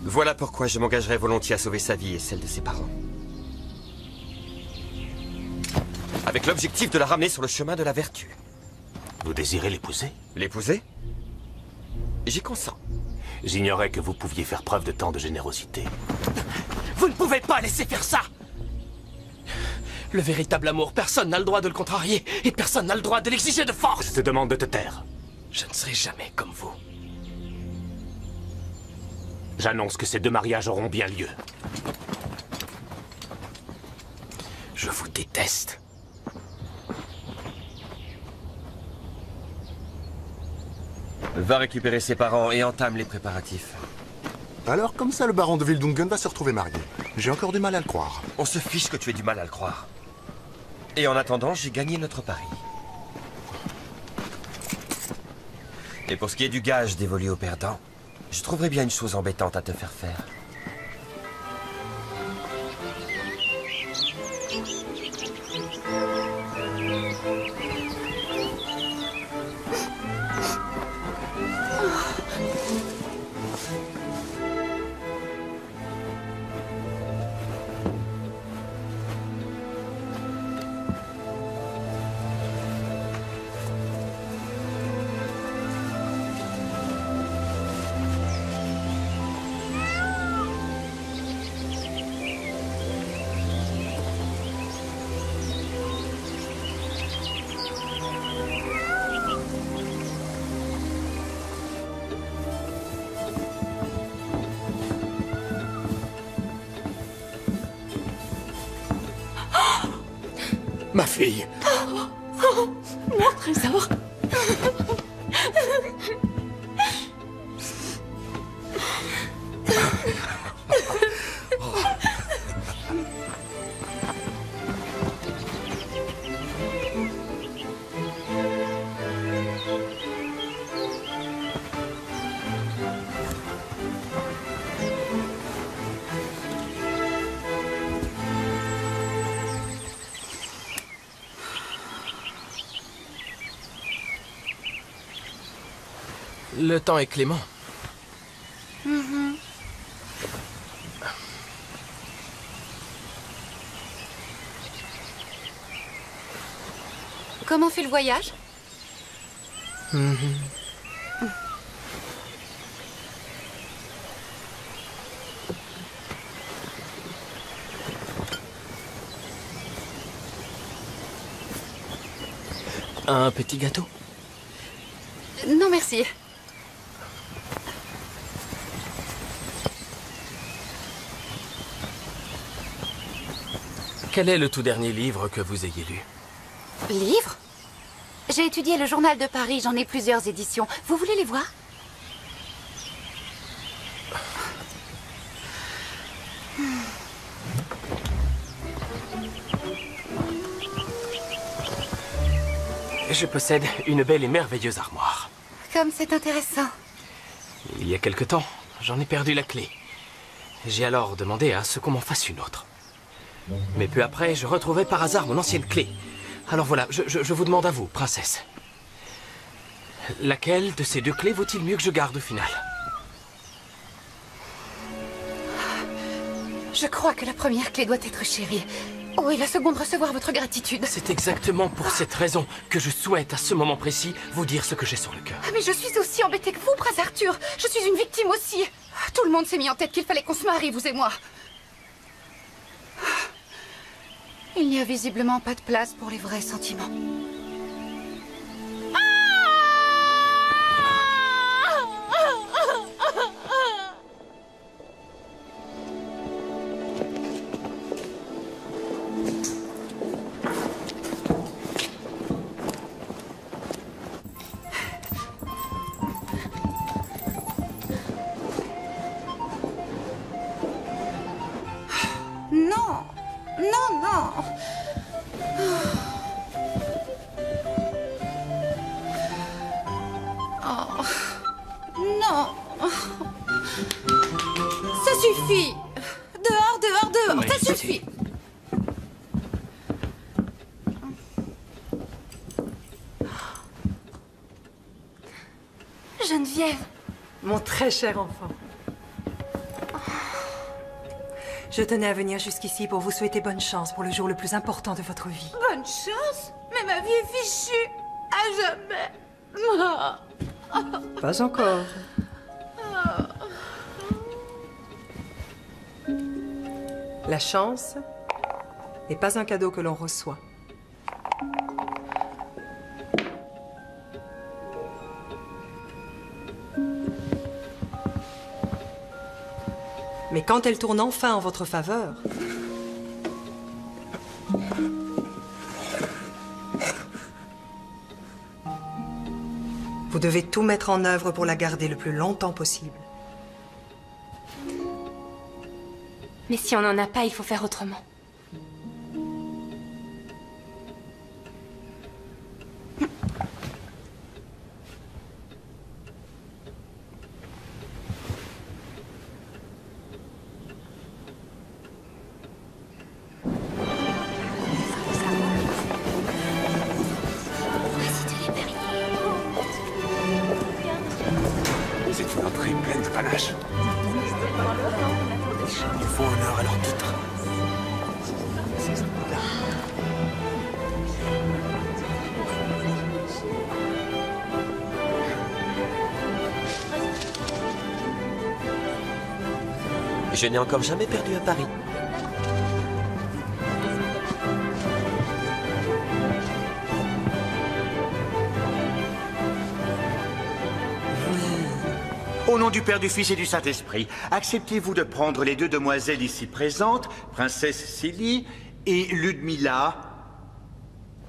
Speaker 7: Voilà pourquoi je m'engagerai volontiers à sauver sa vie et celle de ses parents. Avec l'objectif de la ramener sur le chemin de la vertu.
Speaker 9: Vous désirez l'épouser?
Speaker 7: L'épouser? J'y consens.
Speaker 9: J'ignorais que vous pouviez faire preuve de tant de générosité.
Speaker 1: Vous ne pouvez pas laisser faire ça! Le véritable amour, personne n'a le droit de le contrarier, et personne n'a le droit de l'exiger de force!
Speaker 9: Je te demande de te taire.
Speaker 1: Je ne serai jamais comme vous.
Speaker 9: J'annonce que ces deux mariages auront bien lieu.
Speaker 1: Je vous déteste.
Speaker 7: Va récupérer ses parents et entame les préparatifs.
Speaker 14: Alors, comme ça, le baron de Wildungen va se retrouver marié. J'ai encore du mal à le croire.
Speaker 7: On se fiche que tu aies du mal à le croire. Et en attendant, j'ai gagné notre pari. Et pour ce qui est du gage dévolu au perdant, je trouverais bien une chose embêtante à te faire faire.
Speaker 8: Ma fille.
Speaker 16: Mon trésor.
Speaker 1: Le temps est clément.
Speaker 2: Comment fait le voyage?
Speaker 1: Un petit gâteau?
Speaker 2: Non, merci.
Speaker 1: Quel est le tout dernier livre que vous ayez lu?
Speaker 2: Livre? J'ai étudié le journal de Paris, j'en ai plusieurs éditions. Vous voulez les voir?
Speaker 1: Je possède une belle et merveilleuse armoire.
Speaker 2: Comme c'est intéressant.
Speaker 1: Il y a quelque temps, j'en ai perdu la clé. J'ai alors demandé à ce qu'on m'en fasse une autre. Mais peu après, je retrouvai par hasard mon ancienne clé. Alors voilà, je vous demande à vous, princesse. Laquelle de ces deux clés vaut-il mieux que je garde au final?
Speaker 2: Je crois que la première clé doit être chérie. Oh, et la seconde recevoir votre gratitude.
Speaker 1: C'est exactement pour cette raison que je souhaite à ce moment précis vous dire ce que j'ai sur le cœur.
Speaker 2: Ah, mais je suis aussi embêtée que vous, prince Arthur. Je suis une victime aussi. Tout le monde s'est mis en tête qu'il fallait qu'on se marie, vous et moi. Il n'y a visiblement pas de place pour les vrais sentiments. Non, non, non. Oh, non. Ça suffit. Dehors, dehors, dehors.
Speaker 1: Oui,
Speaker 2: ça suffit.
Speaker 16: Geneviève.
Speaker 5: Mon très cher enfant. Je tenais à venir jusqu'ici pour vous souhaiter bonne chance pour le jour le plus important de votre vie.
Speaker 2: Bonne chance. Mais ma vie est fichue. À jamais.
Speaker 5: Pas encore. La chance n'est pas un cadeau que l'on reçoit. Mais quand elle tourne enfin en votre faveur, vous devez tout mettre en œuvre pour la garder le plus longtemps possible.
Speaker 16: Mais si on n'en a pas, il faut faire autrement.
Speaker 10: C'est une entrée pleine de panache. Il faut honneur à leur titre.
Speaker 18: Je n'ai encore jamais perdu à Paris.
Speaker 19: Au nom du Père, du Fils et du Saint-Esprit, acceptez-vous de prendre les deux demoiselles ici présentes, Princesse Célie et Ludmilla,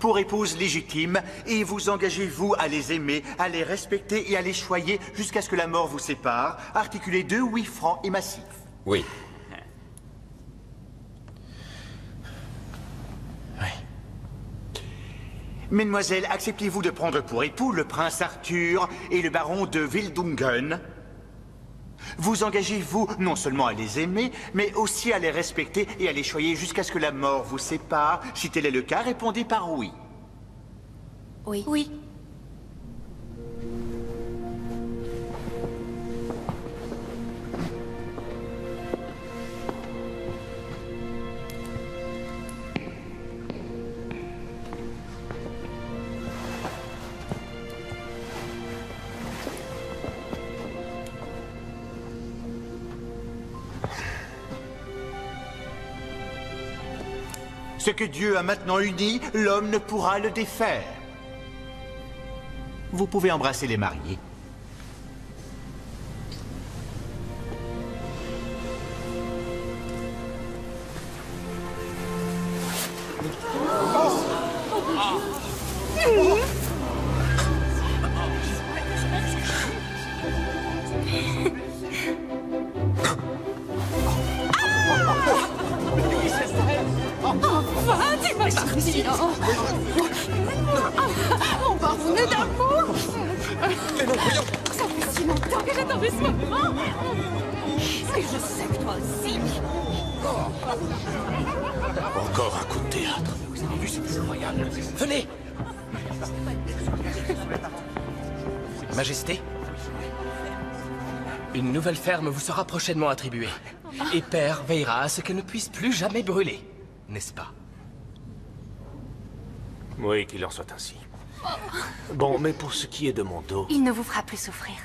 Speaker 19: pour épouse légitime, et vous engagez-vous à les aimer, à les respecter et à les choyer jusqu'à ce que la mort vous sépare, articulé de 8 francs et massif.
Speaker 18: Oui.
Speaker 19: Mesdemoiselles, acceptez-vous de prendre pour époux le prince Arthur et le baron de Wildungen? Vous engagez-vous non seulement à les aimer, mais aussi à les respecter et à les choyer jusqu'à ce que la mort vous sépare? Si tel est le cas, répondez par oui.
Speaker 3: Oui. Oui.
Speaker 19: Ce que Dieu a maintenant uni, l'homme ne pourra le défaire. Vous pouvez embrasser les mariés.
Speaker 2: Enfin, dis-moi parti. On va revenir d'amour.
Speaker 18: Mais non, voyons.
Speaker 2: Ça fait si longtemps que j'attendais ce moment. Et je sais que toi aussi.
Speaker 9: Encore un coup de théâtre. Vous avez vu, c'est incroyable.
Speaker 1: Venez! Majesté, une nouvelle ferme vous sera prochainement attribuée. Et Père veillera à ce qu'elle ne puisse plus jamais brûler. N'est-ce pas?
Speaker 9: Oui, qu'il en soit ainsi. Bon, mais pour ce qui est de mon dos...
Speaker 3: Il ne vous fera plus souffrir.